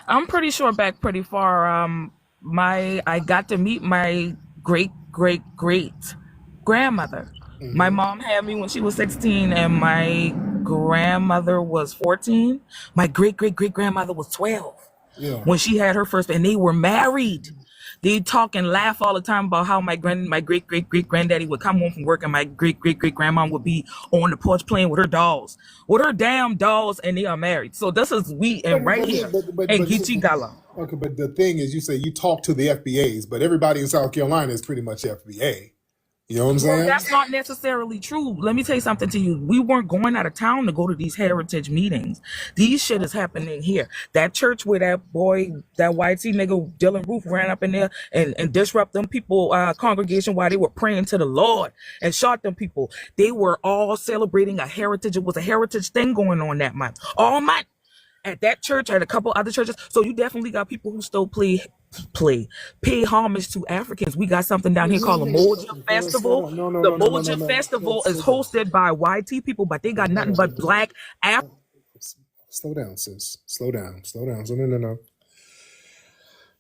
I'm pretty sure back pretty far. My I got to meet my great grandmother. My Hmm. mom had me when she was 16, and my grandmother was 14. My great grandmother was 12 Yeah. when she had her first, and they were married. They talk and laugh all the time about how my great granddaddy would come home from work, and my great grandma would be on the porch playing with her damn dolls, and they are married. So this is we But and right but here in but Geechee Gullah. okay. But the thing is, you say you talk to the FBAs, but everybody in South Carolina is pretty much FBA. You know what I'm Well, saying? that's not necessarily true. Let me tell you something to you. We weren't going out of town to go to these heritage meetings. These shit is happening here. That church where that boy, that YT nigga Dylan Roof ran up in there and disrupt them people congregation while they were praying to the Lord and shot them people. They were all celebrating a heritage. It was a heritage thing going on that month. All month at that church, at a couple other churches. So you definitely got people who still play pay homage to Africans. We got something down here called a Moja Slow Festival. down. No, no, The no, no, no, no, Moja no. Festival is Slow down. hosted by YT people, but they got Hold nothing on. but black Af. Slow down, sis. Slow down. Slow down. So no, no, no,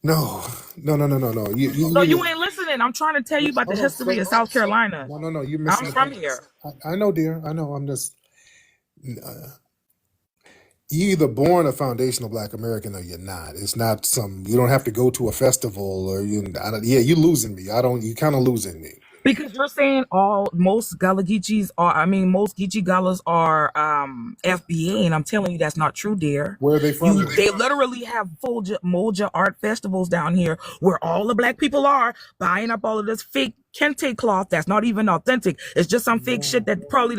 no, no, no, no, no, no. So you ain't listening. I'm trying to tell you about the Hold on. history of South Carolina. No, no, no. You're I'm missing the from point. here. I know, dear. I know. I'm just. You either born a foundational Black American or you're not. It's not some. You don't have to go to a festival or you. Yeah, you losing me. I don't. You kind of losing me. Because you're saying most Gullah Geechees are, I mean, most Geechee Gullahs are FBA, and I'm telling you that's not true, dear. Where are they from? They literally have Moja art festivals down here where all the black people are buying up all of this fake kente cloth that's not even authentic. It's just some fake shit that probably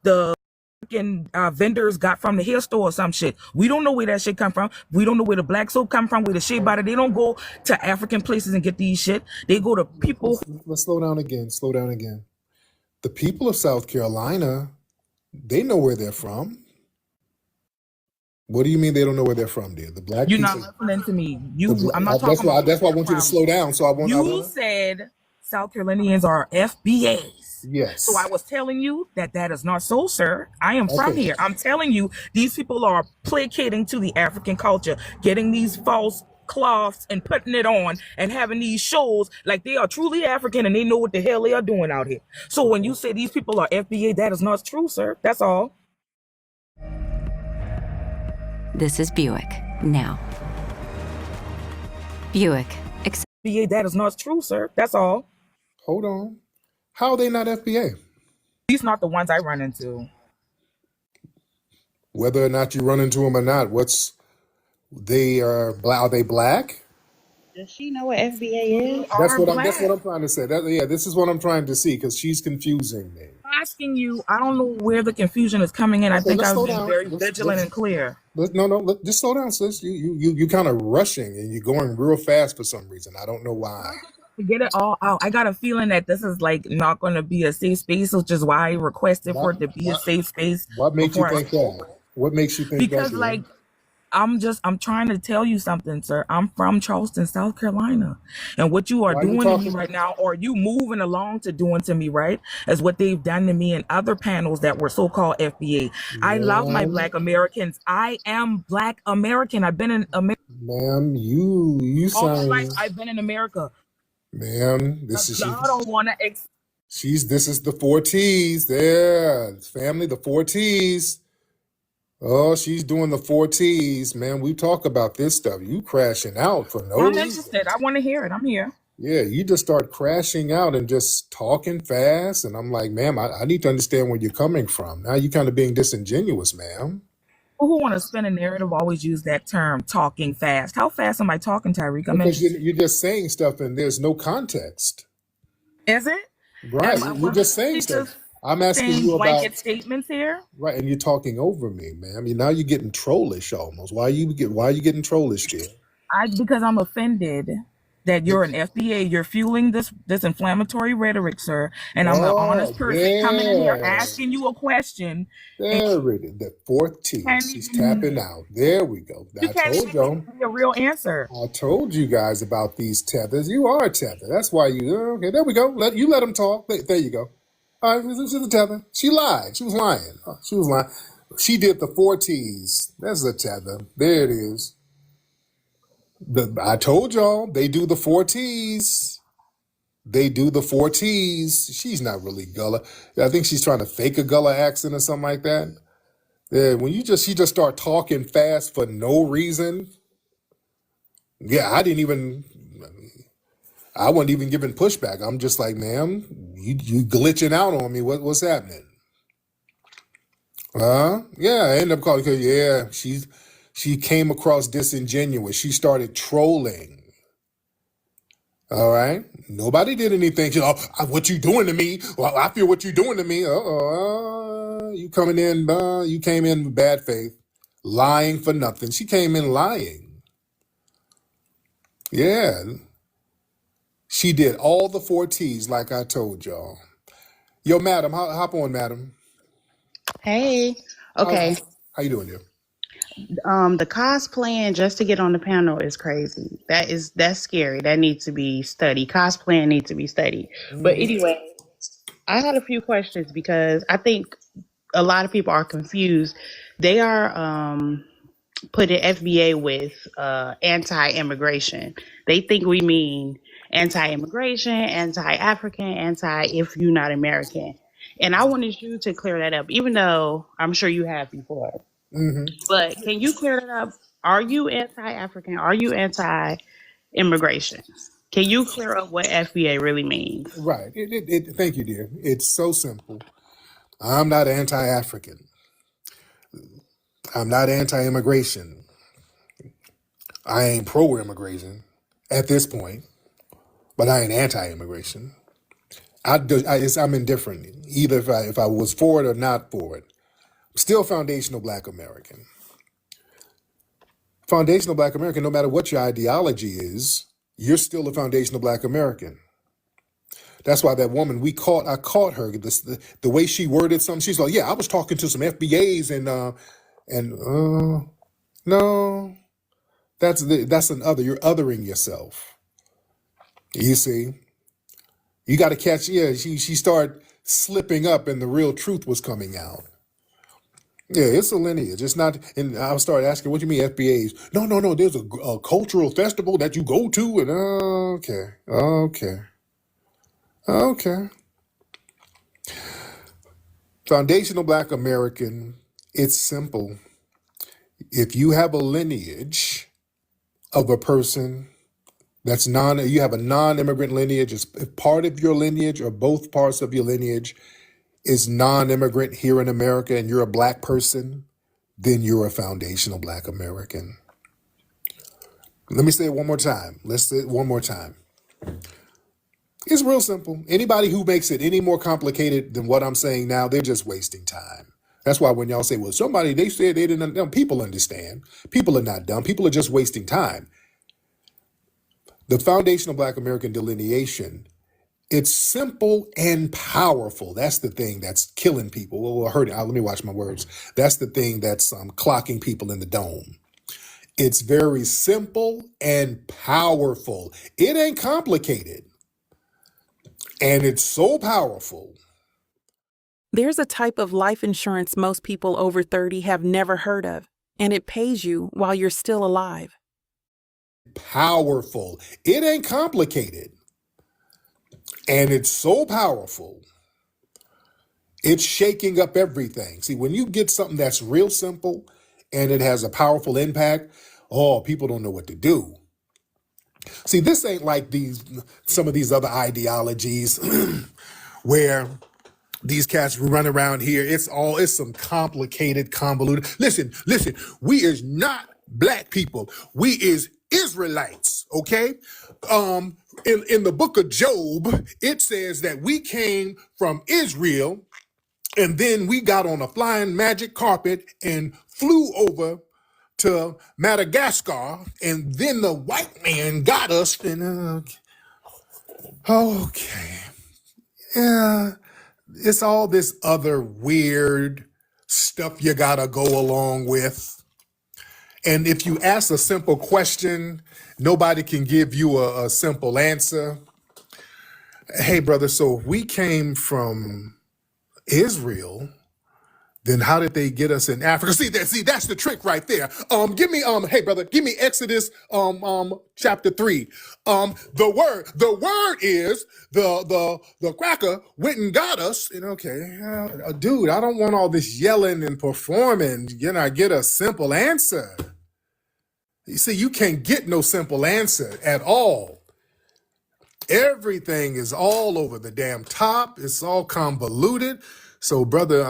the fucking vendors got from the hair store or some shit. We don't know where that shit come from. We don't know where the black soap come from, where the shea butter. They don't go to African places and get these shit. They go to people. Let's slow down again. Slow down again. The people of South Carolina, they know where they're from. What do you mean they don't know where they're from, dear? The black You're not people. listening to me. I'm not That's talking why. about where That's why I they're want you to from. slow down. So I want. You said South Carolinians are FBAs. So I Yes. was telling you that that is not so, sir. I am from Okay. here. I'm telling you, these people are placating to the African culture, getting these false cloths and putting it on and having these shows like they are truly African and they know what the hell they are doing out here. So when you say these people are FBA, that is not true, sir. That's all. This is Buick. Now. Buick. FBA, that is not true, sir. That's all. At Hold on. How are they not FBA? least not the ones I run into. Whether or not you run into them or not, they are black? Are they black? Does she know what FBA They is? That's are what I'm. That's what black. I'm trying to say. Yeah, this is what I'm trying to see because she's confusing me. Asking you, I don't know where the confusion is coming in. I Okay, think let's I was slow being down. very vigilant and clear. No, no. Just slow down, sis. You kind of rushing and you're going real fast for some reason. I don't know why. To get it all out, I got a feeling that this is like not going to be a safe space, which is why I requested for What? it to be a What? safe space What makes you before I think that? spoke. What makes you think that, Because dear? like I'm trying to tell you something, sir. I'm from Charleston, South Carolina. And what you are Why are you doing to me talking? right now, or you moving along to doing to me, right, is what they've done to me in other panels that were so-called FBA. I love my Ma'am, black Americans. I am black American. I've been in America ma'am, you all my life. sound, I've been in America. ma'am. This is Y'all don't want to This is the four T's. There, family, the four T's. Oh, she's doing the four T's, man. We talk about this stuff. You crashing out for no I'm reason. interested. I want to hear it. I'm here. Yeah, you just start crashing out and just talking fast. And I'm like, ma'am, I need to understand where you're coming from. Now you're kind of being disingenuous, ma'am. People who want to spin a narrative always use that term, talking fast. How fast am I talking, Tariq? I'm Because interested. you're just saying stuff and there's no context. Is it? Right. You're Was just saying I stuff. just I'm asking saying you about, blanket statements here? right, and you're talking over me, ma'am. Now you're getting trollish almost. Why are you getting trollish, dear? Because I'm offended that you're an FBA. You're fueling this inflammatory rhetoric, sir. And I'm an honest Oh, person coming in here there. asking you a question, and There it is. The fourth you T. can't She's even tapping out. There we go. you can't even give me a real answer. I told you guys about these tethers. You are a tether. That's why okay, there we go. Let them talk. There you go. All right, this is a tether. She lied. She was lying. She was lying. She did the four T's. That's a tether. There it is. I told y'all they do the four T's. They do the four T's. She's not really Gullah. I think she's trying to fake a Gullah accent or something like that. Yeah, when she just start talking fast for no reason. Yeah, I wasn't even giving pushback. I'm just like, ma'am, you glitching out on me. What's happening? Yeah, I ended up calling because she came across disingenuous. She started trolling. All right. Nobody did anything. She, what you doing to me? Well, I feel what you doing to me. You coming in, you came in with bad faith, lying for nothing. She came in lying. Yeah. She did all the four T's like I told y'all. Yo, madam, hop on, madam. Hey. Okay. How you doing there? The cosplaying just to get on the panel is crazy. That's scary. That needs to be studied. Cosplaying needs to be studied. But anyway, I had a few questions because I think a lot of people are confused. They are putting FBA with anti-immigration. They think we mean anti-immigration, anti-African, anti-if you're not American. And I wanted you to clear that up, even though I'm sure you have before. But can you clear that up? Are you anti-African? Are you anti-immigration? Can you clear up what FBA really means? Right. Thank you, dear. It's so simple. I'm not anti-African. I'm not anti-immigration. I ain't pro-immigration at this point, but I ain't anti-immigration. I'm indifferent, either if I was for it or not for it. Still foundational Black American. Foundational Black American, no matter what your ideology is, you're still a foundational Black American. That's why that woman I caught her. The way she worded something, she's like, "Yeah, I was talking to some FBAs no, that's an other. You're othering yourself. You see, you got to catch. Yeah, she started slipping up, and the real truth was coming out. Yeah, it's a lineage. It's not. And I started asking, "What do you mean FBAs?" No. There's a cultural festival that you go to, and okay. Foundational Black American. It's simple. If you have a lineage of a person that's you have a non-immigrant lineage, if part of your lineage or both parts of your lineage is non-immigrant here in America and you're a Black person, then you're a foundational Black American. Let me say it one more time. Let's say it one more time. It's real simple. Anybody who makes it any more complicated than what I'm saying now, they're just wasting time. That's why when y'all say, well, they said they didn't know, people understand. People are not dumb. People are just wasting time. The foundational Black American delineation, it's simple and powerful. That's the thing that's killing people. Well, let me watch my words. That's the thing that's clocking people in the dome. It's very simple and powerful. It ain't complicated. And it's so powerful. There's a type of life insurance most people over 30 have never heard of, and it pays you while you're still alive. Powerful. It ain't complicated. And it's so powerful. It's shaking up everything. See, when you get something that's real simple and it has a powerful impact, people don't know what to do. See, this ain't like some of these other ideologies where these cats run around here. It's some complicated, convoluted. Listen, we is not Black people. We is Israelites, okay? In the book of Job, it says that we came from Israel and then we got on a flying magic carpet and flew over to Madagascar, and then the white man got us. And okay, yeah, it's all this other weird stuff you gotta go along with. And if you ask a simple question, nobody can give you a simple answer. Hey, brother, so if we came from Israel, Then how did they get us in Africa? See, that's the trick right there. Give me, hey brother, give me Exodus, chapter 3. The word is the cracker went and got us. And okay, dude, I don't want all this yelling and performing. I get a simple answer. You see, you can't get no simple answer at all. Everything is all over the damn top. It's all convoluted. So, brother,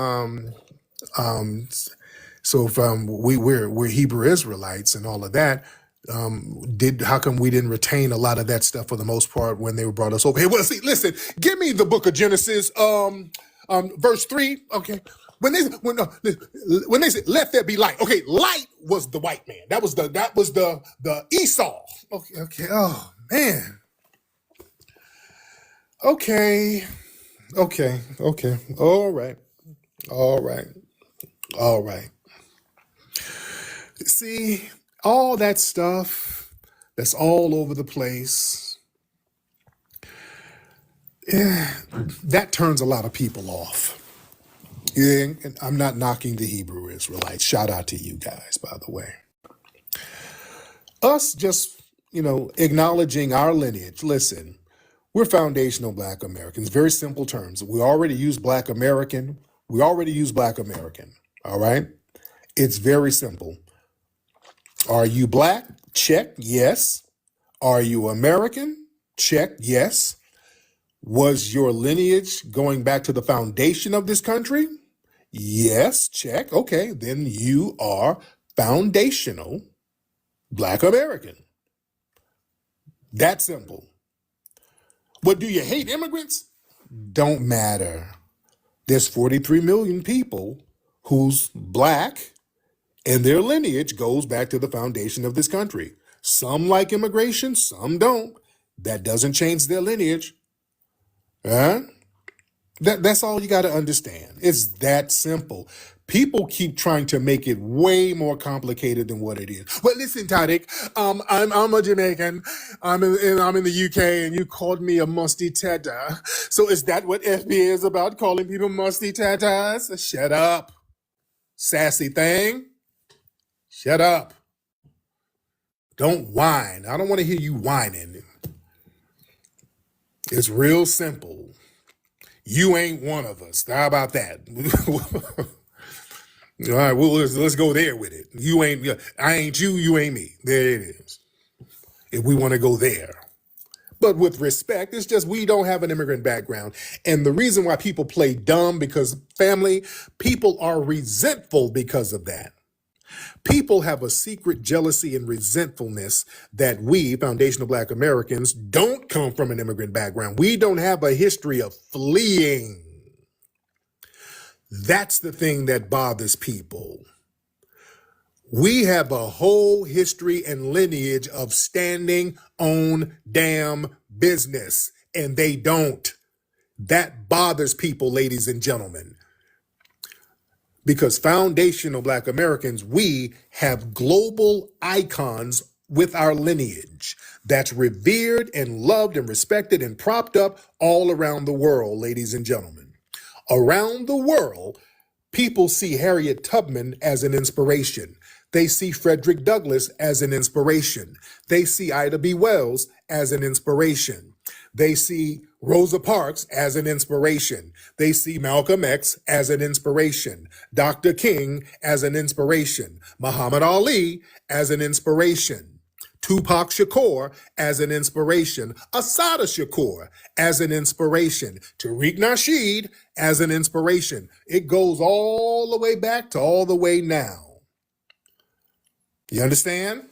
so if we're Hebrew Israelites and all of that, how come we didn't retain a lot of that stuff for the most part when they brought us over? Hey, well, see, listen, give me the book of Genesis, verse 3. Okay. When they said, let there be light. Okay, light was the white man. That was the Esau. Okay. Oh man. Okay. All right. See, all that stuff that's all over the place, that turns a lot of people off. Yeah, and I'm not knocking the Hebrew Israelites. Shout out to you guys, by the way. Us just, acknowledging our lineage. Listen, we're foundational Black Americans. Very simple terms. We already use Black American. All right? It's very simple. Are you Black? Check, yes. Are you American? Check, yes. Was your lineage going back to the foundation of this country? Yes, check. Okay, then you are foundational Black American. That simple. But do you hate immigrants? Don't matter. There's 43 million people who's Black and their lineage goes back to the foundation of this country. Some like immigration, some don't. That doesn't change their lineage. Huh? That's all you got to understand. It's that simple. People keep trying to make it way more complicated than what it is. Well, listen, Tariq, I'm a Jamaican. I'm in the UK, and you called me a musty tata. So is that what FBA is about, calling people musty tatas? Shut up, sassy thing. Shut up. Don't whine. I don't want to hear you whining. It's real simple. You ain't one of us. How about that? All right, well, let's go there with it. I ain't you, you ain't me. There it is. If we want to go there. But with respect, it's just we don't have an immigrant background. And the reason why people play dumb, because people are resentful because of that. People have a secret jealousy and resentfulness that we, foundational Black Americans, don't come from an immigrant background. We don't have a history of fleeing. That's the thing that bothers people. We have a whole history and lineage of standing on damn business, and they don't. That bothers people, ladies and gentlemen. Because foundational Black Americans, we have global icons with our lineage that's revered and loved and respected and propped up all around the world, ladies and gentlemen. Around the world, people see Harriet Tubman as an inspiration. They see Frederick Douglass as an inspiration. They see Ida B. Wells as an inspiration. They see Rosa Parks as an inspiration. They see Malcolm X as an inspiration. Dr. King as an inspiration. Muhammad Ali as an inspiration. Tupac Shakur as an inspiration. Assata Shakur as an inspiration. Tariq Nasheed as an inspiration. It goes all the way back to all the way now. You understand?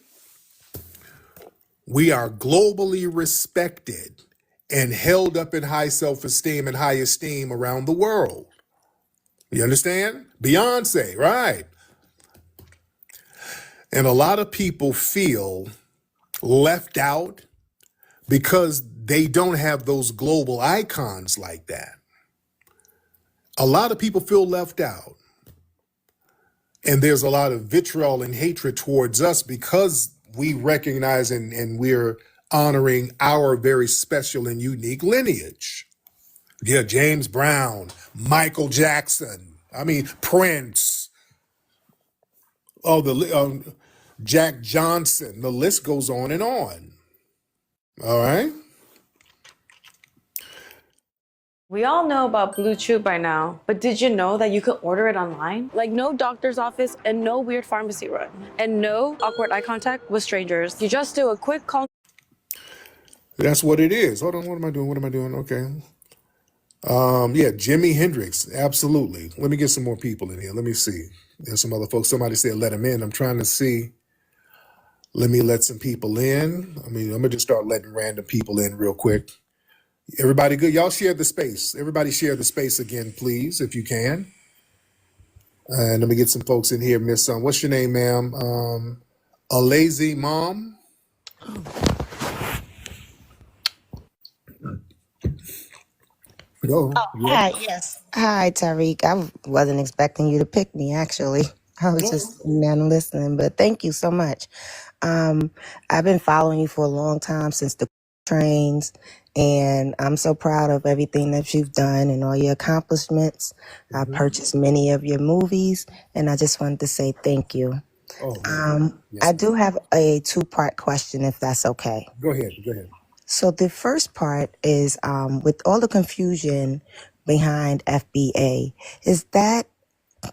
We are globally respected and held up in high self-esteem and high esteem around the world. You understand? Beyonce, right? And a lot of people feel left out because they don't have those global icons like that. A lot of people feel left out. And there's a lot of vitriol and hatred towards us because we recognize and we're honoring our very special and unique lineage. Yeah, James Brown, Michael Jackson, I mean, Prince, Jack Johnson. The list goes on and on. All right. We all know about Blue Chew by now, but did you know that you could order it online? Like no doctor's office and no weird pharmacy run and no awkward eye contact with strangers. You just do a quick call. That's what it is. Hold on. What am I doing? What am I doing? Okay. Yeah, Jimi Hendrix. Absolutely. Let me get some more people in here. Let me see. There's some other folks. Somebody said let them in. I'm trying to see. Let me let some people in. I mean, I'm going to just start letting random people in real quick. Everybody good? Y'all share the space. Everybody share the space again, please, if you can. And let me get some folks in here. Miss, what's your name, ma'am? A lazy mom. Go. Oh, Yeah. hi, yes. Hi, Tariq. I wasn't expecting you to pick me, actually. I was just sitting there and listening, but thank you so much. I've been following you for a long time since the trains, and I'm so proud of everything that you've done and all your accomplishments. I purchased many of your movies, and I just wanted to say thank you. Oh, man. Yes, I ma'am. do have a two-part question, if that's okay. Go ahead. Go ahead. So the first part is with all the confusion behind FBA, is that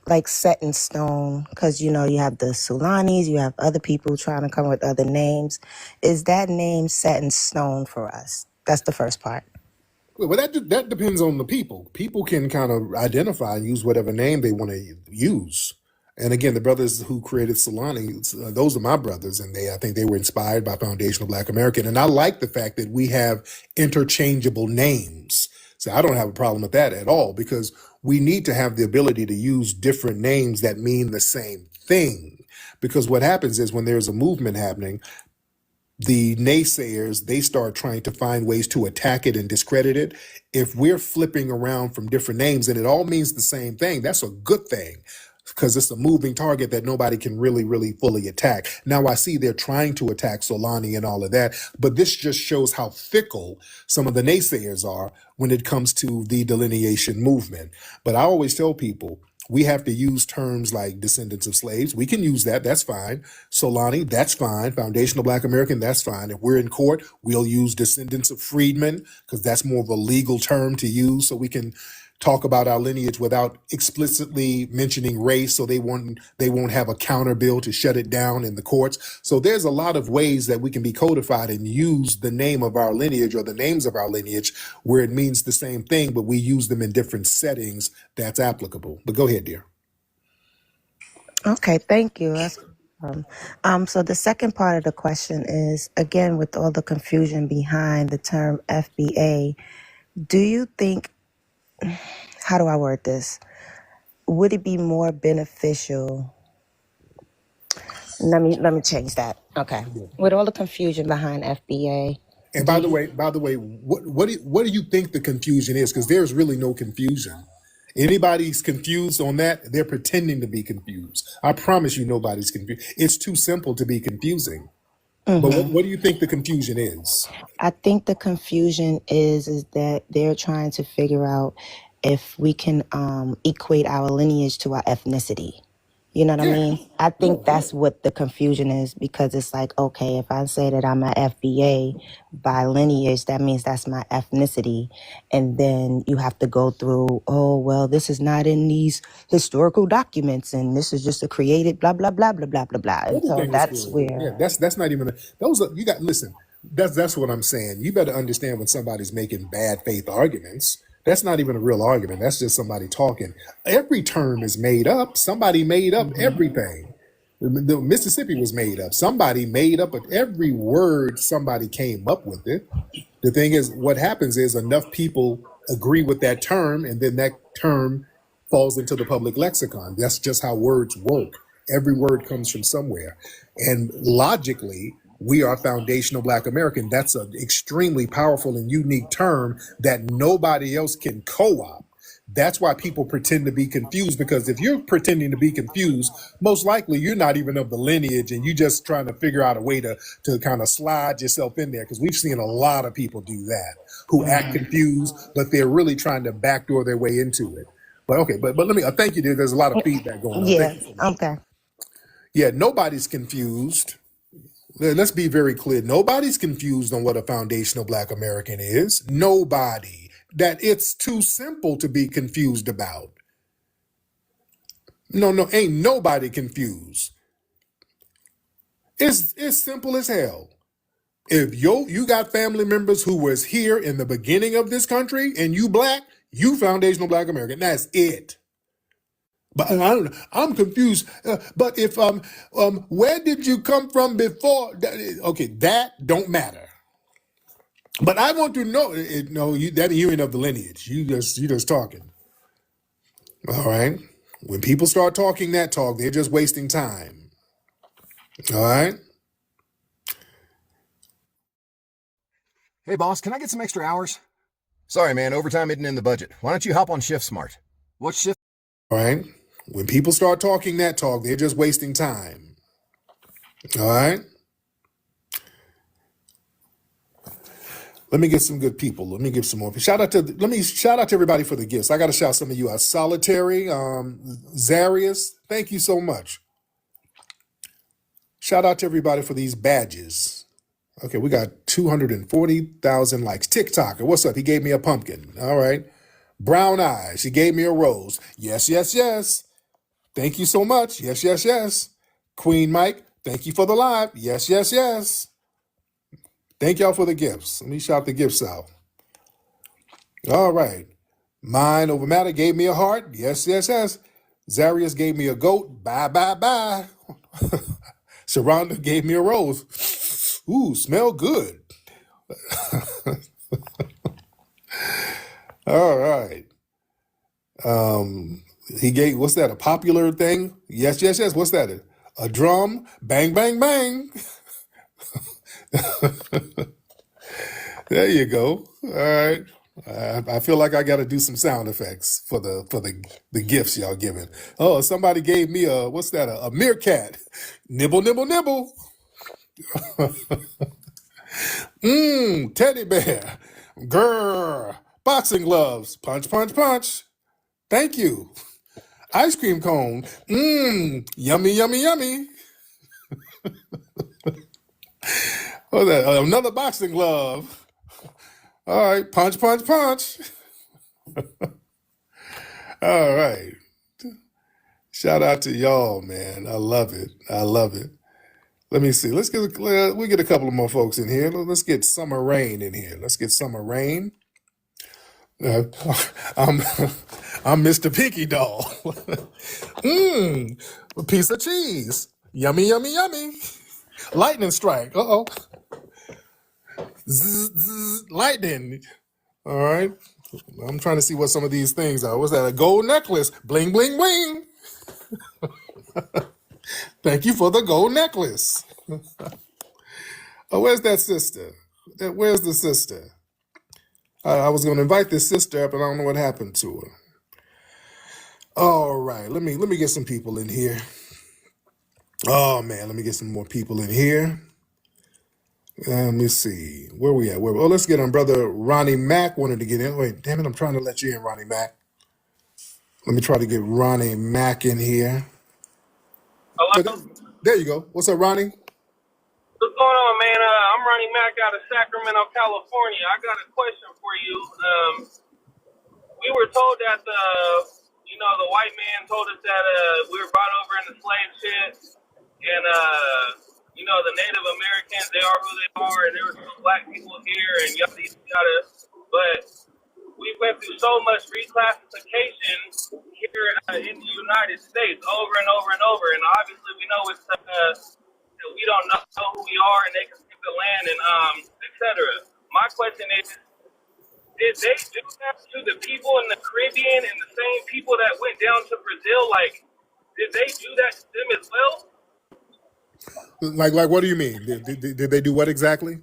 like set in stone? Because, you know, you have the Sulanis, you have other people trying to come up with other names. Is that name set in stone for us? That's the first part. Well, that depends on the people. People can kind of identify and use whatever name they want to use. And again, the brothers who created Solani, those are my brothers, and I think they were inspired by Foundational Black American. And I like the fact that we have interchangeable names. So I don't have a problem with that at all, because we need to have the ability to use different names that mean the same thing. Because what happens is when there's a movement happening, the naysayers, they start trying to find ways to attack it and discredit it. If we're flipping around from different names and it all means the same thing, that's a good thing, because it's a moving target that nobody can really fully attack. Now I see they're trying to attack Solani and all of that, but this just shows how fickle some of the naysayers are when it comes to the delineation movement. But I always tell people, we have to use terms like descendants of slaves. We can use that. That's fine. Solani, that's fine. Foundational Black American, that's fine. If we're in court, we'll use descendants of freedmen, because that's more of a legal term to use, so we can talk about our lineage without explicitly mentioning race, so they won't have a counter bill to shut it down in the courts. So there's a lot of ways that we can be codified and use the name of our lineage or the names of our lineage where it means the same thing, but we use them in different settings that's applicable. But go ahead, dear. Okay, thank you. That's so the second part of the question is, again, with all the confusion behind the term FBA, do you think, how do I word this? Would it be more beneficial? Let me change that. Okay. With all the confusion behind FBA, And do by you, the way, what do you think the confusion is? Because there's really no confusion. Anybody's confused on that, they're pretending to be confused. I promise you, nobody's confused. It's too simple to be confusing. But what do you think the confusion is? I think the confusion is that they're trying to figure out if we can equate our lineage to our ethnicity. You know what I Yeah, mean? I think yeah. that's what the confusion is, because it's like, okay, if I say that I'm an FBA by lineage, that means that's my ethnicity. And then you have to go through, oh, well, this is not in these historical documents, and this is just a created blah, blah, blah, blah, blah, blah, blah. And so Everything is that's created. Yeah, where, that's not even those are, you got listen. That's what I'm saying. You better understand when somebody's making bad faith arguments. That's not even a real argument. That's just somebody talking. Every term is made up. Somebody made up everything. The Mississippi was made up. Somebody made up every word. Somebody came up with it. The thing is, what happens is enough people agree with that term, and then that term falls into the public lexicon. That's just how words work. Every word comes from somewhere. And logically, we are foundational Black American. That's an extremely powerful and unique term that nobody else can co-opt. That's why people pretend to be confused, because if you're pretending to be confused, most likely you're not even of the lineage and you're just trying to figure out a way to kind of slide yourself in there, because we've seen a lot of people do that, who act confused, but they're really trying to backdoor their way into it. But okay, but let me thank you, dude. There's a lot of feedback going on. Thank Yeah. you so much. Okay. Yeah, nobody's confused. Let's be very clear. Nobody's confused on what a foundational Black American is. Nobody. That it's too simple to be confused about. No, ain't nobody confused. It's simple as hell. If you got family members who was here in the beginning of this country and you Black, you foundational Black American. That's it. But I don't know. I'm confused. But if where did you come from before? Okay, that don't matter. But I want to know. No, you ain't of the lineage. You just talking. All right. When people start talking that talk, they're just wasting time. All right. Hey, boss, can I get some extra hours? Sorry, man, overtime isn't in the budget. Why don't you hop on Shift Smart? What shift? All right. When people start talking that talk, they're just wasting time. All right. Let me get some good people. Let me give some more. Shout out to everybody for the gifts. I got to shout some of you out. Solitary, Zarius, thank you so much. Shout out to everybody for these badges. Okay, we got 240,000 likes. TikToker, what's up? He gave me a pumpkin. All right. Brown eyes, he gave me a rose. Yes, yes, yes. Thank you so much. Yes, yes, yes. Queen Mike, thank you for the live. Yes, yes, yes. Thank y'all for the gifts. Let me shout the gifts out. All right. Mind Over Matter gave me a heart. Yes, yes, yes. Zarius gave me a goat. Bye, bye, bye. Sharonda gave me a rose. Ooh, smell good. All right. He gave, what's that, a popular thing? Yes, yes, yes. What's that? A drum? Bang, bang, bang. There you go. All right. I feel like I got to do some sound effects for the gifts y'all giving. Oh, somebody gave me a, what's that? A meerkat. Nibble, nibble, nibble. Teddy bear. Grrr. Boxing gloves. Punch, punch, punch. Thank you. Ice cream cone. Yummy, yummy, yummy. What's that? Another boxing glove. All right. Punch, punch, punch. All right. Shout out to y'all, man. I love it. I love it. Let me see. We'll get a couple of more folks in here. Let's get Summer Rain in here. Let's get Summer Rain. Uh, I'm I'm Mr. Pinky Doll. A piece of cheese. Yummy, yummy, yummy. Lightning strike. Uh-oh. Zzz, zzz, lightning. All right. I'm trying to see what some of these things are. What's that? A gold necklace. Bling, bling, bling. Thank you for the gold necklace. Oh, where's that sister? Where's the sister? I was going to invite this sister up, and I don't know what happened to her. All right, let me get some people in here. Oh man, let me get some more people in here. Let me see. Where we at? Oh, let's get on. Brother Ronnie Mack wanted to get in. Wait, damn it, I'm trying to let you in, Ronnie Mack. Let me try to get Ronnie Mack in here. Hello? There you go. What's up, Ronnie? What's going on, man? I'm Ronnie Mack out of Sacramento, California. I got a question for you. We were told that the white man told us that we were brought over in the slave ship, and the Native Americans, they are who they are, and there were some black people here, and yada yada. But we went through so much reclassification here in the United States over and over and over, and obviously we know it's we don't know who we are, and they can take the land and etc. My question is, did they do that to the people in the Caribbean and the same people that went down to Brazil? Like, did they do that to them as well? Like what do you mean? Did they do what exactly?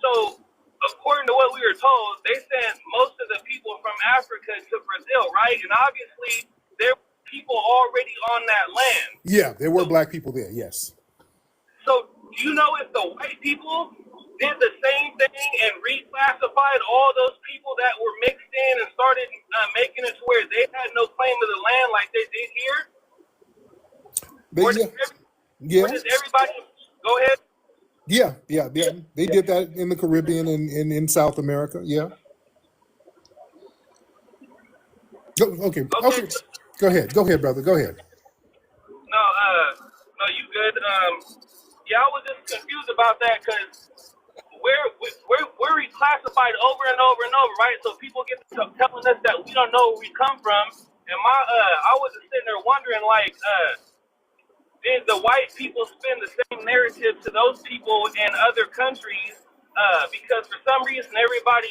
So according to what we were told, they sent most of the people from Africa to Brazil, right? And obviously there were people already on that land. Yeah, there were black people there, yes. So do you know if the white people did the same thing and reclassified all those people that were mixed in and started making it to where they had no claim to the land like they did here? Or did everybody go ahead? Yeah. They did that in the Caribbean and in South America. Yeah. Okay. Go ahead, brother. Go ahead. No, you good. Yeah, I was just confused about that because we're reclassified over and over and over, right? So people get to telling us that we don't know where we come from, and I was just sitting there wondering, like, did the white people spin the same narrative to those people in other countries? Because for some reason everybody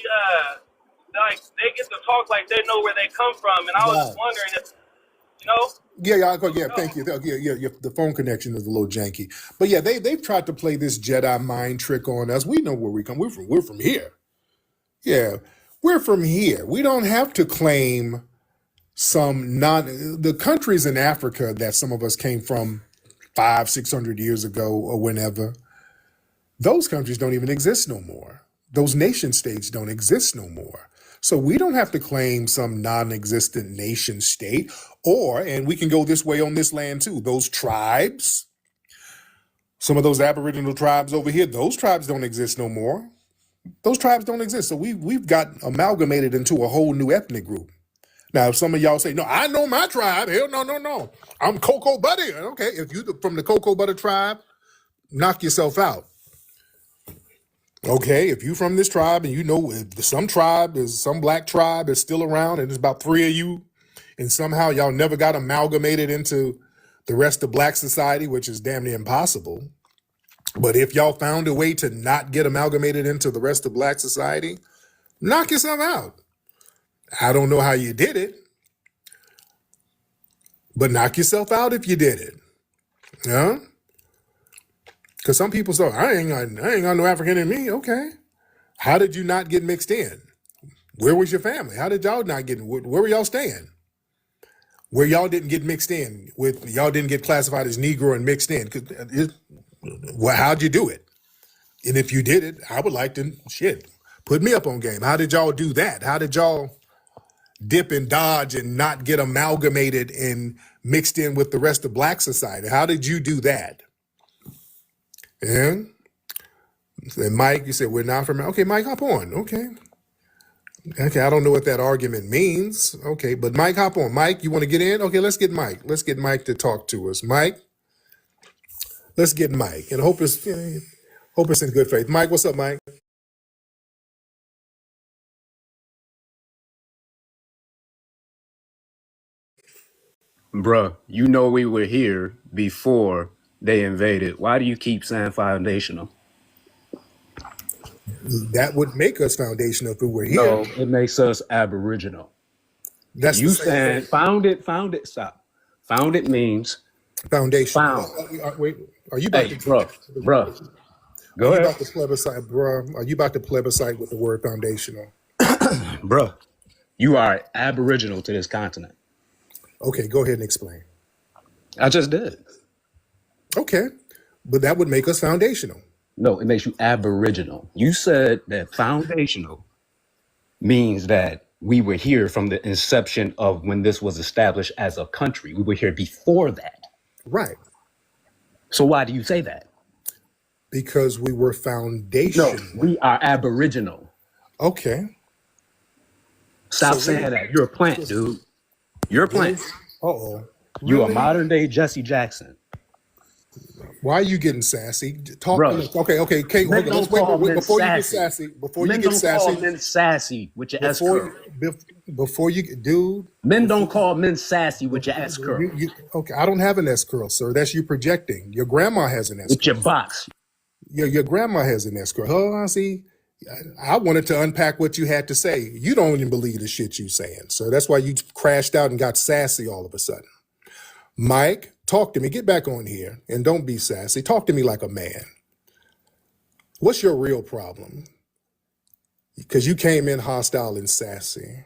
like they get to talk like they know where they come from, and I was just wondering if, you know. Yeah. Thank you. Yeah. The phone connection is a little janky, but yeah, they've tried to play this Jedi mind trick on us. We know where we come. We're from here. Yeah, we're from here. We don't have to claim the countries in Africa that some of us came from 500-600 years ago or whenever. Those countries don't even exist no more. Those nation states don't exist no more. So we don't have to claim some non-existent nation state, and we can go this way on this land too. Those tribes, some of those Aboriginal tribes over here, those tribes don't exist no more. Those tribes don't exist. So we've got amalgamated into a whole new ethnic group. Now, if some of y'all say, no, I know my tribe. Hell, no. I'm Cocoa Butter. Okay, if you're from the Cocoa Butter tribe, knock yourself out. Okay, if you from this tribe and you know some black tribe is still around and there's about 3 of you and somehow y'all never got amalgamated into the rest of black society, which is damn near impossible. But if y'all found a way to not get amalgamated into the rest of black society, knock yourself out. I don't know how you did it, but knock yourself out if you did it. Yeah? Because some people say, I ain't got no African in me. Okay. How did you not get mixed in? Where was your family? How did y'all not get in? Where were y'all staying? Where y'all didn't get mixed in y'all didn't get classified as Negro and mixed in. How'd you do it? And if you did it, I would like to, put me up on game. How did y'all do that? How did y'all dip and dodge and not get amalgamated and mixed in with the rest of black society? How did you do that? And Mike, you said we're not from. Okay, Mike, hop on. Okay, I don't know what that argument means. Okay, but Mike, hop on. Mike, you want to get in? Okay, let's get Mike. Let's get Mike to talk to us. Mike, let's get Mike, and hope it's in good faith. Mike, what's up, Mike? Bruh, you know we were here before they invaded. Why do you keep saying foundational? That would make us foundational if we were here. No, it makes us Aboriginal. That's you saying found it. Stop. Found it means foundation. Found. Wait, are you about to, bruh? Go ahead. About to plebiscite, bruh? Are you about to plebiscite with the word foundational? Bruh, you are Aboriginal to this continent. Okay, go ahead and explain. I just did. Okay, but that would make us foundational. No, it makes you Aboriginal. You said that foundational means that we were here from the inception of when this was established as a country. We were here before that. Right. So why do you say that? Because we were foundational. No, we are Aboriginal. Okay. Stop saying that. You're a plant, dude. You're a plant. Uh-oh. Really? You a modern day Jesse Jackson. Why are you getting sassy? Talk. Bro. Okay. Hold on. Let's wait before you get sassy. Before you get sassy. Call men sassy with your S curl. Before you, dude. Men don't call men sassy with your S curl. Okay, I don't have an S curl, sir. That's you projecting. Your grandma has an S curl. With your box. Your grandma has an S curl. Oh, see. I wanted to unpack what you had to say. You don't even believe the shit you saying. So that's why you crashed out and got sassy all of a sudden. Mike, talk to me. Get back on here and don't be sassy. Talk to me like a man. What's your real problem? Because you came in hostile and sassy,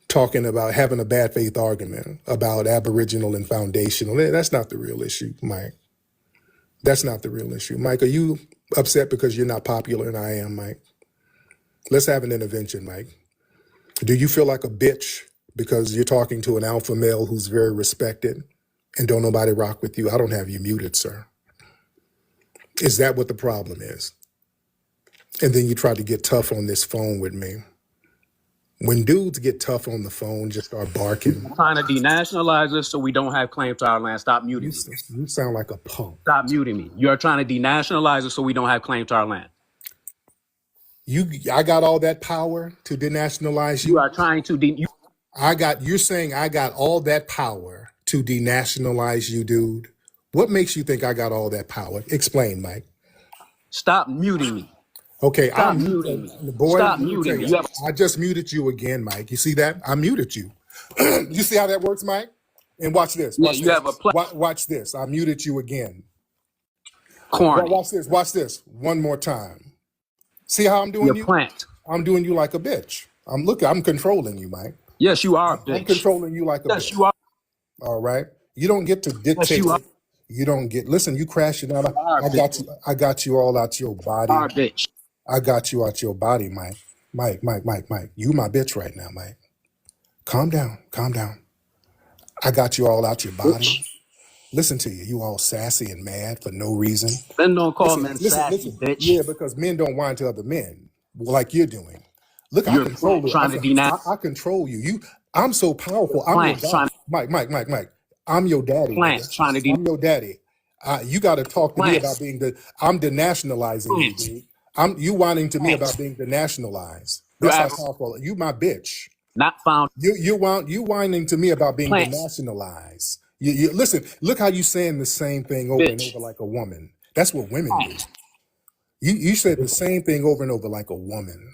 talking about having a bad faith argument about Aboriginal and foundational. That's not the real issue, Mike. That's not the real issue. Mike, are you Upset because you're not popular and I am, Mike? Let's have an intervention, Mike. Do you feel like a bitch because you're talking to an alpha male who's very respected and don't nobody rock with you? I don't have you muted, sir. Is that what the problem is? And then you try to get tough on this phone with me. When dudes get tough on the phone, just start barking. You're trying to denationalize us so we don't have claim to our land. Stop muting me. You sound like a punk. Stop muting me. You are trying to denationalize us so we don't have claim to our land. I got all that power to denationalize you. You are trying to you're saying I got all that power to denationalize you, dude. What makes you think I got all that power? Explain, Mike. Stop muting me. Okay, Stop muting me. Boy, Stop muting me. I just muted you again, Mike. You see that? I muted you. You see how that works, Mike? And watch this. Watch you this. have a Watch this. I muted you again. Corny. Watch this. Watch this. One more time. See how I'm doing you? Plant. I'm doing you like a bitch. I'm controlling you, Mike. Yes, you are a bitch. I'm controlling you like a bitch. Yes, you are. All right. You don't get to dictate. Yes, you don't get. Listen, you crashing out. I got you all out your body. Our bitch. I got you out your body, Mike. Mike. You my bitch right now, Mike. Calm down. I got you all out your body. Bitch. Listen to you. You all sassy and mad for no reason. Men don't call men sassy, bitch. Yeah, because men don't whine to other men like you're doing. Look, I control you. I control you. I'm so powerful. I'm your daddy. Mike. I'm your daddy. I'm your daddy. You got to talk to me about I'm denationalizing you, dude. You whining to me about being denationalized. That's how powerful. You my bitch. Not found. You whining to me about being denationalized. You listen. Look how you saying the same thing over and over like a woman. That's what women do. You said the same thing over and over like a woman.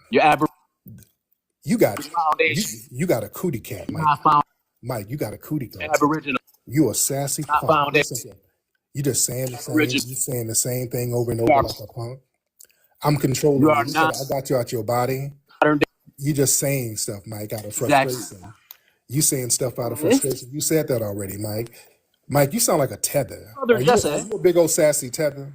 You got a cootie cat, Mike. Mike, you got a cootie cat. Aboriginal. You a sassy punk. You just saying the same. You saying the same thing over and over like a punk. I'm controlling you. I got you out your body. You just saying stuff, Mike, out of frustration. Exactly. You saying stuff out of frustration. You said that already, Mike. Mike, you sound like a tether. Are you a big old sassy tether?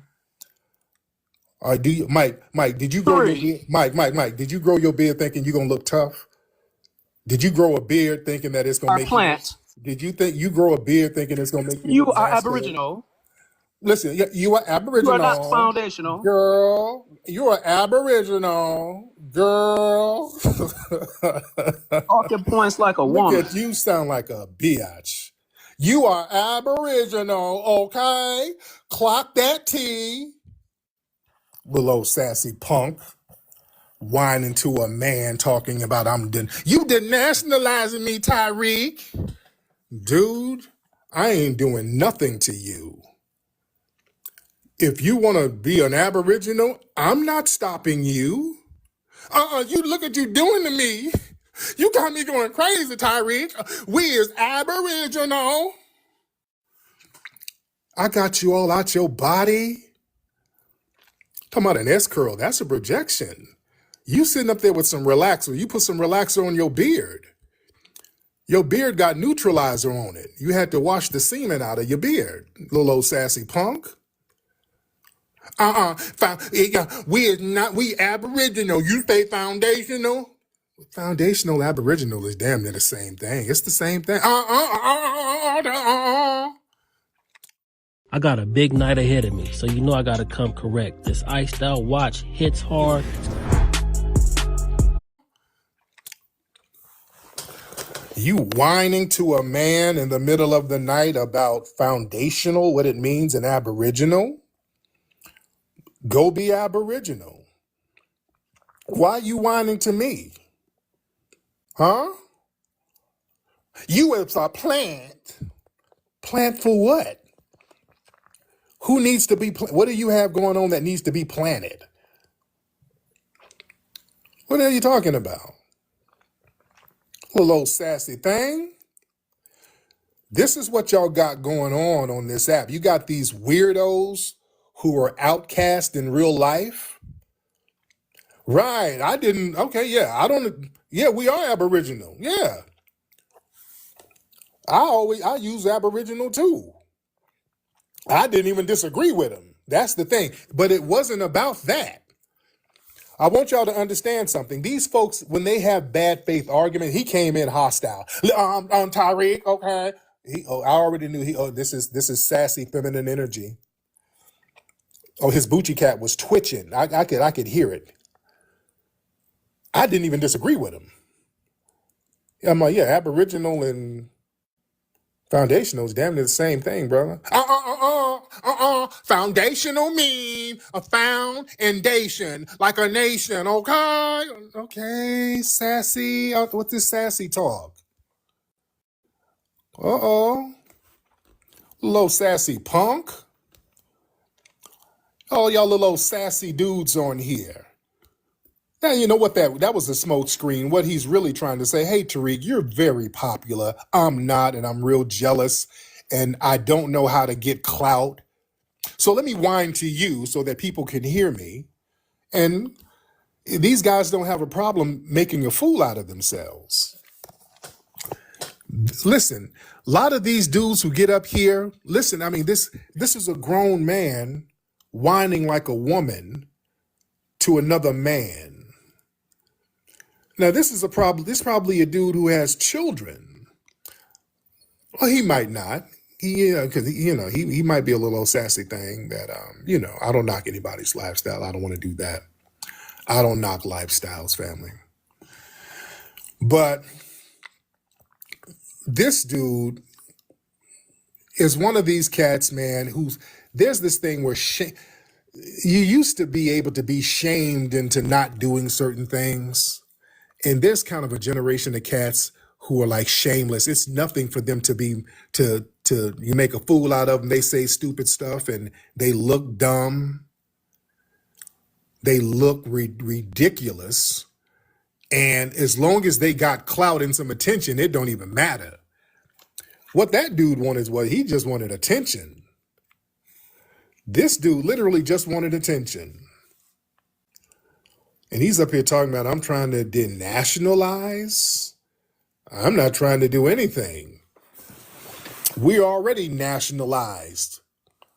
Or do you, Mike? Did you grow your beard? Mike, did you grow your beard thinking you're gonna look tough? Did you grow a beard thinking that it's gonna make plant? Did you think you grow a beard thinking it's gonna make you? You are Aboriginal. Listen, you are Aboriginal. You are not foundational, girl. You are Aboriginal, girl. Talking points like a woman. Look at you, sound like a biatch. You are Aboriginal, okay? Clock that T. Little old sassy punk. Whining to a man talking about you denationalizing me, Tariq. Dude, I ain't doing nothing to you. If you want to be an Aboriginal, I'm not stopping you. You look at you doing to me. You got me going crazy, Tariq. We is Aboriginal. I got you all out your body. Talking about an S-curl, that's a projection. You sitting up there with some relaxer. You put some relaxer on your beard. Your beard got neutralizer on it. You had to wash the semen out of your beard, little old sassy punk. We Aboriginal. You say foundational? Foundational Aboriginal is damn near the same thing. It's the same thing. I got a big night ahead of me, so you know I gotta come correct. This iced out watch hits hard. You whining to a man in the middle of the night about foundational, what it means in Aboriginal? Go be Aboriginal. Why are you whining to me? Huh? You is a plant. Plant for what? Who needs to be, what do you have going on that needs to be planted? What are you talking about? Little old sassy thing. This is what y'all got going on this app. You got these weirdos who are outcast in real life. Right. We are Aboriginal. Yeah. I use Aboriginal too. I didn't even disagree with him. That's the thing. But it wasn't about that. I want y'all to understand something. These folks, when they have bad faith argument, he came in hostile. I'm Tariq, okay. I already knew this is sassy feminine energy. Oh, his Bucci cat was twitching. I could hear it. I didn't even disagree with him. I'm like, yeah, Aboriginal and foundational is damn near the same thing, brother. Foundational mean a foundation, like a nation, okay? Okay, sassy. What's this sassy talk? Uh-oh. Little sassy punk. Oh, y'all little old sassy dudes on here. Now, you know what that was a smoke screen. What he's really trying to say, hey, Tariq, you're very popular. I'm not, and I'm real jealous, and I don't know how to get clout. So let me whine to you so that people can hear me. And these guys don't have a problem making a fool out of themselves. Listen, a lot of these dudes who get up here, listen, I mean, this is a grown man whining like a woman to another man. Now, this is probably a dude who has children. Well, he might not. Because he might be a little old sassy thing that I don't knock anybody's lifestyle. I don't want to do that. I don't knock lifestyles, family. But this dude is one of these cats, man, there's this thing where you used to be able to be shamed into not doing certain things. And there's kind of a generation of cats who are like shameless. It's nothing for them to you make a fool out of them. They say stupid stuff and they look dumb. They look ridiculous. And as long as they got clout and some attention, it don't even matter. What that dude wanted he just wanted attention. This dude literally just wanted attention. And he's up here talking about, I'm trying to denationalize. I'm not trying to do anything. We're already nationalized.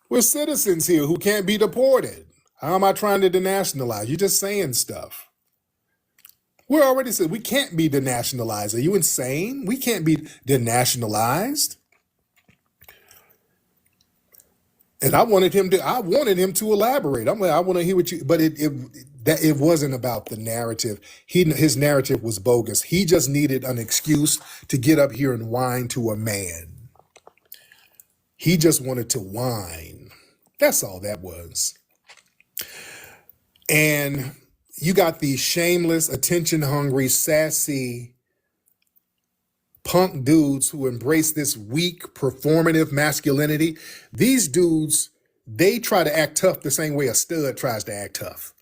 We're citizens here who can't be deported. How am I trying to denationalize? You're just saying stuff. We're already said we can't be denationalized. Are you insane? We can't be denationalized. And I wanted him to elaborate. I'm like, I want to hear what you, but it wasn't about the narrative. His narrative was bogus. He just needed an excuse to get up here and whine to a man. He just wanted to whine. That's all that was. And you got these shameless, attention-hungry, sassy punk dudes who embrace this weak, performative masculinity. These dudes, they try to act tough the same way a stud tries to act tough.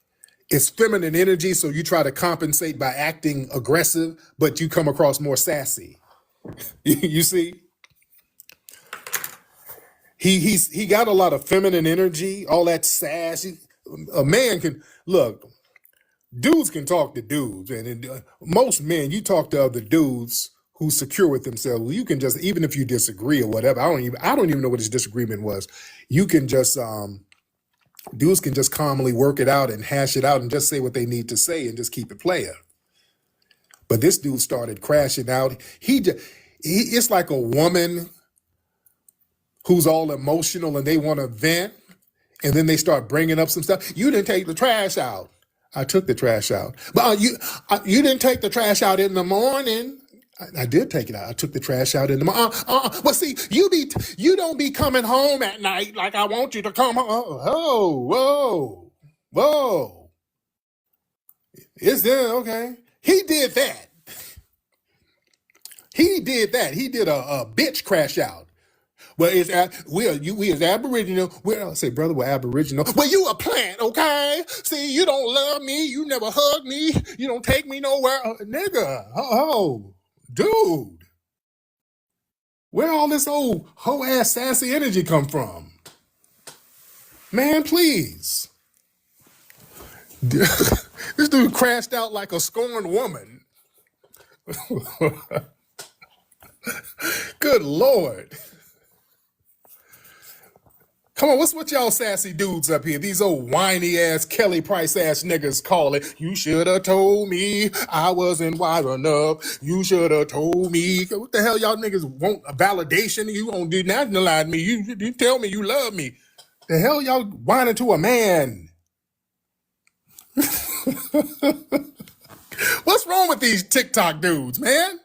It's feminine energy, so you try to compensate by acting aggressive, but you come across more sassy. You see? He got a lot of feminine energy, all that sass. A man can, look, dudes can talk to dudes, and most men, you talk to other dudes who's secure with themselves. You can just, even if you disagree or whatever, I don't even know what his disagreement was. You can just, dudes can just calmly work it out and hash it out and just say what they need to say and just keep it player. But this dude started crashing out. It's like a woman who's all emotional and they want to vent, and then they start bringing up some stuff. You didn't take the trash out. I took the trash out. But you didn't take the trash out in the morning. I did take it out. I took the trash out in the morning. Well, see, you don't be coming home at night like I want you to come home. Whoa. Is there, okay. He did that. He did a bitch crash out. Well, we as Aboriginal. I say, brother, we're Aboriginal. Well, you a plant, okay? See, you don't love me. You never hug me. You don't take me nowhere, nigga. Dude, where all this old hoe ass sassy energy come from? Man, please. This dude crashed out like a scorned woman. Good Lord. Come on, what y'all sassy dudes up here? These old whiny ass Kelly Price ass niggas call it. You should have told me I wasn't wise enough. You should have told me. What the hell y'all niggas want a validation? You won't denationalize me. You tell me you love me. The hell y'all whining to a man? What's wrong with these TikTok dudes, man?